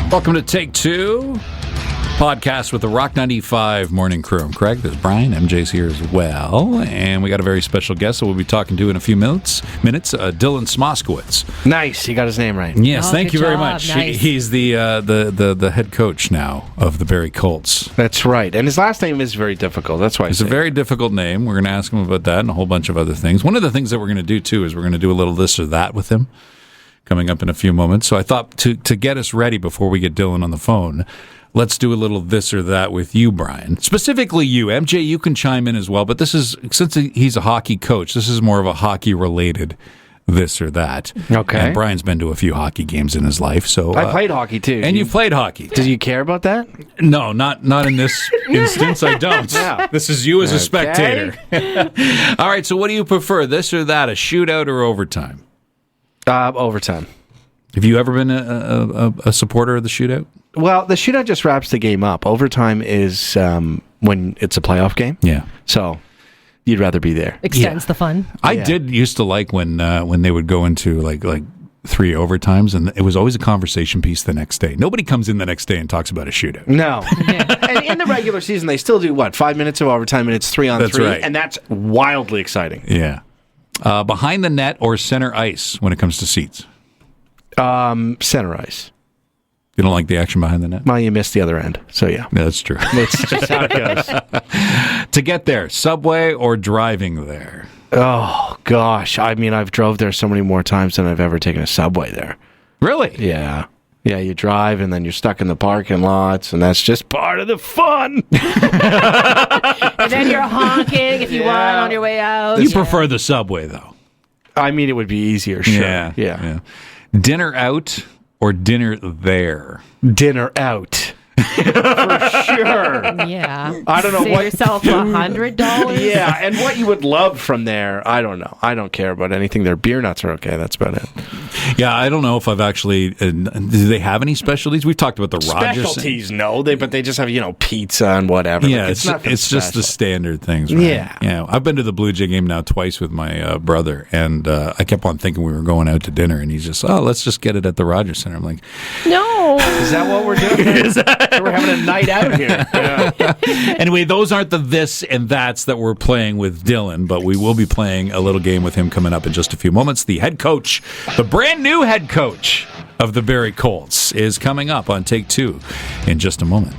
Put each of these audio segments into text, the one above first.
Welcome to Take Two, podcast with the Rock 95 morning crew. I'm Craig. There's Brian. MJ's here as well. And we got a very special guest that we'll be talking to in a few minutes. Dylan Smoskowitz. Nice. You got his name right. Yes, thank you very job. much. Nice. He's the head coach now of the Barrie Colts. That's right. And his last name is very difficult. That's why It's a very difficult name. We're going to ask him about that and a whole bunch of other things. One of the things that we're going to do, too, is we're going to do a little this or that with him coming up in a few moments. So I thought to get us ready before we get Dylan on the phone, let's do a little this or that with you, Brian. Specifically you. MJ, you can chime in as well, but this is, since he's a hockey coach, this is more of a hockey-related this or that. Okay. And Brian's been to a few hockey games in his life. So I played hockey, too. And you've played hockey. Do you care about that? No, not in this instance, I don't. Yeah. This is you as a spectator. All right, so what do you prefer, this or that, a shootout or overtime? Overtime. Have you ever been a supporter of the shootout? Well, the shootout just wraps the game up. Overtime is when it's a playoff game. Yeah. So you'd rather be there. Extends the fun. I did used to like when they would go into like 3 overtimes, and it was always a conversation piece the next day. Nobody comes in the next day and talks about a shootout. No. And in the regular season, they still do, 5 minutes of overtime, and it's 3-on-3. That's right. And that's wildly exciting. Yeah. Behind the net or center ice when it comes to seats? Center ice. You don't like the action behind the net? Well, you missed the other end. So, yeah. Yeah, that's true. That's just how it goes. To get there, subway or driving there? Oh, gosh. I mean, I've drove there so many more times than I've ever taken a subway there. Really? Yeah. Yeah, you drive and then you're stuck in the parking lots, and that's just part of the fun. And then you're honking if you want on your way out. You prefer the subway, though? I mean, it would be easier, sure. Yeah. Dinner out or dinner there? Dinner out. For sure. Yeah. I don't know Save what yourself $100. Yeah, and what you would love from there, I don't know. I don't care about anything there. Beer nuts are okay. That's about it. Yeah, I don't know if I've actually. Do they have any specialties? We've talked about the Rogers. Specialties, no. But they just have pizza and whatever. Yeah, Like, it's just the standard things. Right? Yeah. I've been to the Blue Jay game now twice with my brother, and I kept on thinking we were going out to dinner, and he's just, let's just get it at the Rogers Center. I'm like, No. Is that what we're doing? We're having a night out here. Yeah. Anyway, those aren't the this and that's that we're playing with Dylan, but we will be playing a little game with him coming up in just a few moments. The head coach, the brand new head coach of the Barrie Colts, is coming up on Take Two in just a moment.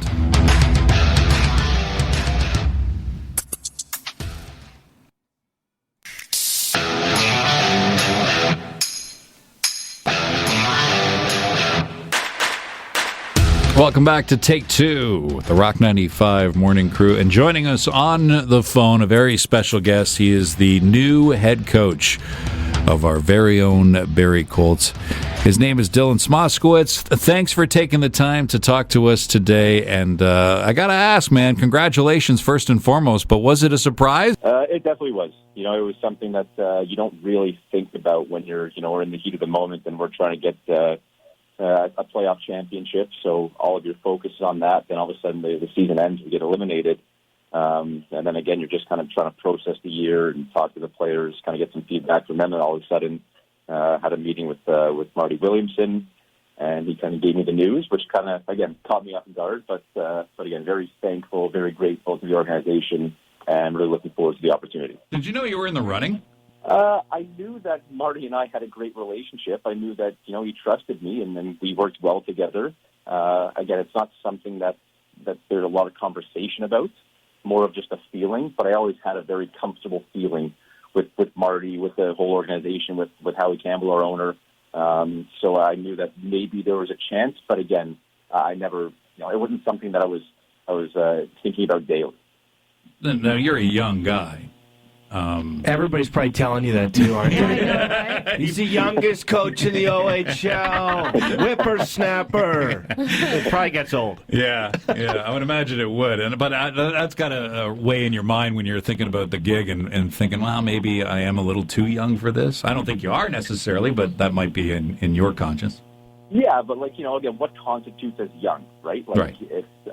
Welcome back to Take Two with the Rock 95 morning crew. And joining us on the phone, a very special guest. He is the new head coach of our very own Barrie Colts. His name is Dylan Smoskowitz. Thanks for taking the time to talk to us today. And I got to ask, man, congratulations first and foremost, but was it a surprise? It definitely was. It was something that you don't really think about when you're, we're in the heat of the moment and we're trying to get a playoff championship, so all of your focus is on that. Then all of a sudden the season ends, we get eliminated, and then again you're just kind of trying to process the year and talk to the players, kind of get some feedback from them. And all of a sudden, had a meeting with Marty Williamson, and he kind of gave me the news, which kind of again caught me off guard. But again, very thankful, very grateful to the organization, and really looking forward to the opportunity. Did you know you were in the running? I knew that Marty and I had a great relationship. I knew that, he trusted me, and then we worked well together. Again, it's not something that there's a lot of conversation about, more of just a feeling, but I always had a very comfortable feeling with Marty, with the whole organization, with Howie Campbell, our owner. So I knew that maybe there was a chance, but again, I never, it wasn't something that I was thinking about daily. No, you're a young guy. Everybody's probably telling you that too, aren't Yeah, I they? know, right? He's the youngest coach in the OHL. Whippersnapper. It probably gets old. Yeah, I would imagine it would. But that's got to weigh in your mind when you're thinking about the gig and thinking, well, maybe I am a little too young for this. I don't think you are necessarily, but that might be in your conscience. Yeah, but again, what constitutes as young, right? Right.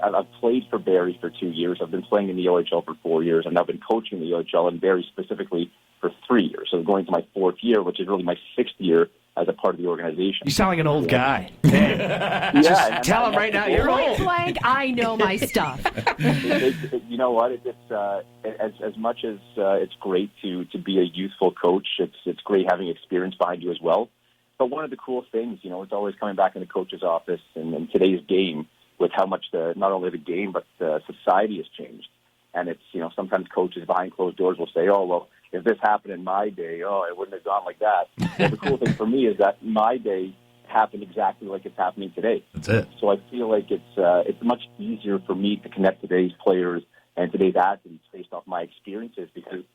I've played for Barrie for 2 years. I've been playing in the OHL for 4 years, and I've been coaching the OHL and Barrie specifically for 3 years. So going to my 4th year, which is really my 6th year as a part of the organization. You sound like an old guy. Yeah, Tell him right now, you're Point old. blank, I know my stuff. You know what? As much as it's great to be a youthful coach, it's great having experience behind you as well. But one of the cool things, it's always coming back in the coach's office and in today's game with how much not only the game but the society has changed. And it's sometimes coaches behind closed doors will say, "Oh well, if this happened in my day, it wouldn't have gone like that." Well, the cool thing for me is that my day happened exactly like it's happening today. That's it. So I feel like it's much easier for me to connect today's players and today's athletes based off my experiences because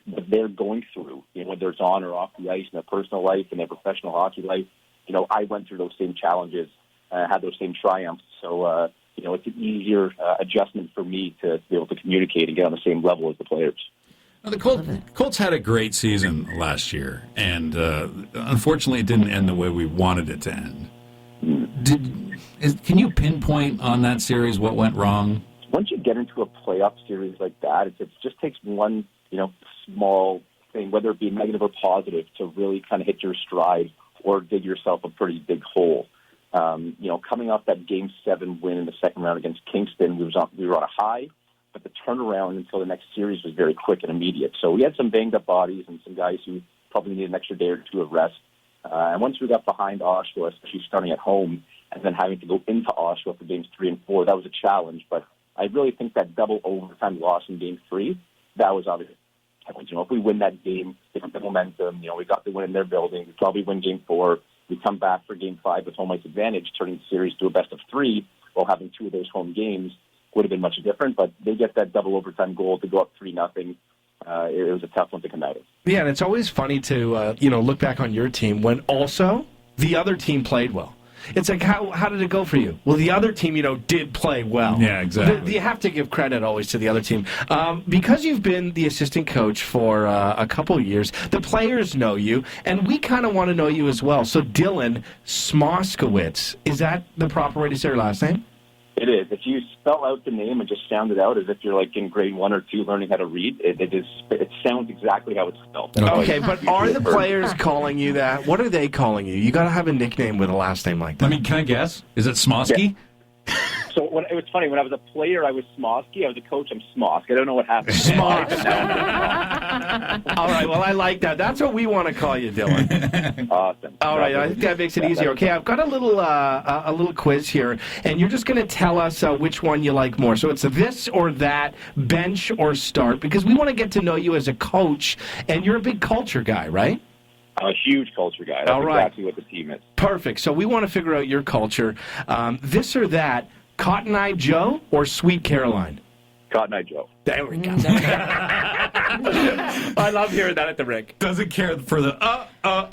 what they're going through, whether it's on or off the ice in their personal life and their professional hockey life, I went through those same challenges, had those same triumphs. So, it's an easier adjustment for me to be able to communicate and get on the same level as the players. Well, the Colts had a great season last year, and unfortunately it didn't end the way we wanted it to end. Can you pinpoint on that series what went wrong? Once you get into a playoff series like that, it just takes one, small thing, whether it be negative or positive, to really kind of hit your stride or dig yourself a pretty big hole. Coming off that Game 7 win in the second round against Kingston, we were on a high, but the turnaround until the next series was very quick and immediate. So we had some banged-up bodies and some guys who probably needed an extra day or two of rest. And once we got behind Oshawa, especially starting at home, and then having to go into Oshawa for Games 3 and 4, that was a challenge. But I really think that double overtime loss in Game 3, that was obviously, if we win that game, they got the momentum. We got the win in their building. We probably win Game 4. We come back for Game 5 with home ice advantage, turning the series to a best of 3 while having 2 of those home games. Would have been much different, but they get that double overtime goal to go up 3-0. It was a tough one to come out of. Yeah, and it's always funny to look back on your team when also the other team played well. It's like, how did it go for you? Well, the other team, did play well. Yeah, exactly. You have to give credit always to the other team. Because you've been the assistant coach for a couple of years, the players know you, and we kind of want to know you as well. So Dylan Smoskowitz, is that the proper way to say your last name? It is. If you spell out the name and just sound it out as if you're like in grade 1 or 2 learning how to read, it sounds exactly how it's spelled. Okay, but are the players calling you that? What are they calling you? You got to have a nickname with a last name like that. I mean, can I guess? Is it Smosky? Yeah. So it was funny. When I was a player, I was Smosky. I was a coach, I'm Smosk. I don't know what happened. Smosk. All right, well, I like that. That's what we want to call you, Dylan. Awesome. All right, I think that makes it easier. Okay, I've got a little quiz here, and you're just going to tell us which one you like more. So it's this or that, bench or start, because we want to get to know you as a coach, and you're a big culture guy, right? I'm a huge culture guy. That's exactly what the team is. Perfect. So we want to figure out your culture. This or that, Cotton Eye Joe or Sweet Caroline? Cotton Eye Joe. There we go. I love hearing that at the rink. Doesn't care for the No.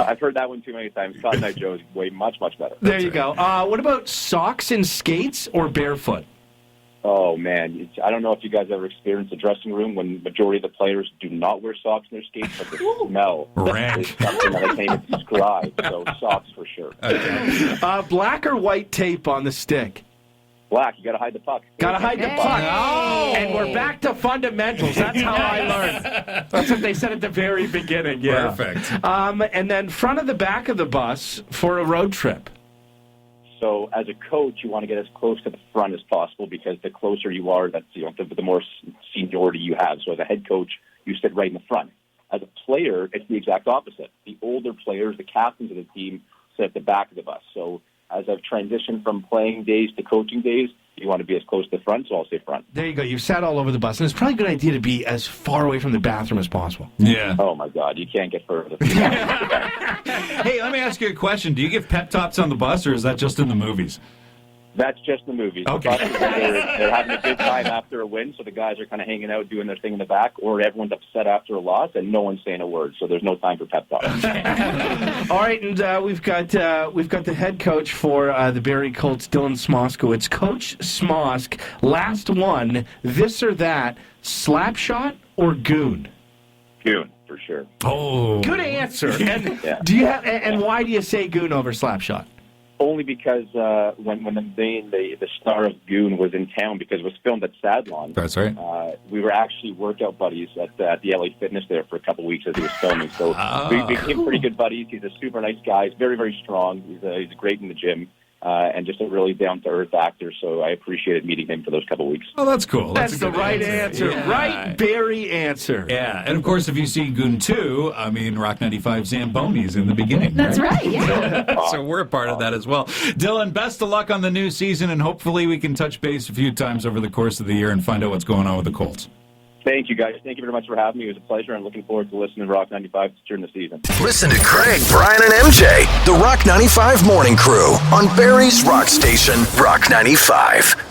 I've heard that one too many times. Cotton Eye Joe is much better. There you go. What about socks and skates or barefoot? Oh, man. I don't know if you guys ever experienced the dressing room when the majority of the players do not wear socks in their skates, but the smell is something that I can't even describe. So socks for sure. Okay. Black or white tape on the stick? Black. You got to hide the puck. Got to hide the puck. Oh. And we're back to fundamentals. That's how I learned. That's what they said at the very beginning. Yeah. Perfect. And then front of the back of the bus for a road trip. So as a coach, you want to get as close to the front as possible because the closer you are, that's the more seniority you have. So as a head coach, you sit right in the front. As a player, it's the exact opposite. The older players, the captains of the team, sit at the back of the bus. So as I've transitioned from playing days to coaching days, you want to be as close to the front, so I'll say front. There you go. You've sat all over the bus, and it's probably a good idea to be as far away from the bathroom as possible. Yeah. Oh, my God. You can't get further. Hey, let me ask you a question. Do you give pep talks on the bus, or is that just in the movies? That's just the movies. Okay. The buses, they're having a good time after a win, so the guys are kind of hanging out, doing their thing in the back, or everyone's upset after a loss, and no one's saying a word, so there's no time for pep talks. All right, and we've got the head coach for the Barrie Colts, Dylan Smoskowitz. Coach Smosk, last one, this or that, slap shot or goon? Goon, for sure. Oh. Good answer. And do you have? And why do you say goon over slap shot? only because when the star of Goon was in town, because it was filmed at Sadlon. That's right. We were actually workout buddies at the LA Fitness there for a couple of weeks as he was filming. So we became pretty good buddies. He's a super nice guy. He's very, very strong. He's great in the gym. And just a really down-to-earth actor, so I appreciated meeting him for those couple of weeks. Oh, that's cool. That's the right answer. Yeah. Right, Barrie answer. Yeah, and of course, if you see Goon 2, I mean, Rock 95 Zamboni's in the beginning. That's right, yeah. So we're a part of that as well. Dylan, best of luck on the new season, and hopefully we can touch base a few times over the course of the year and find out what's going on with the Colts. Thank you, guys. Thank you very much for having me. It was a pleasure, and looking forward to listening to Rock 95 during the season. Listen to Craig, Brian, and MJ, the Rock 95 Morning Crew on Barrie's Rock Station, Rock 95.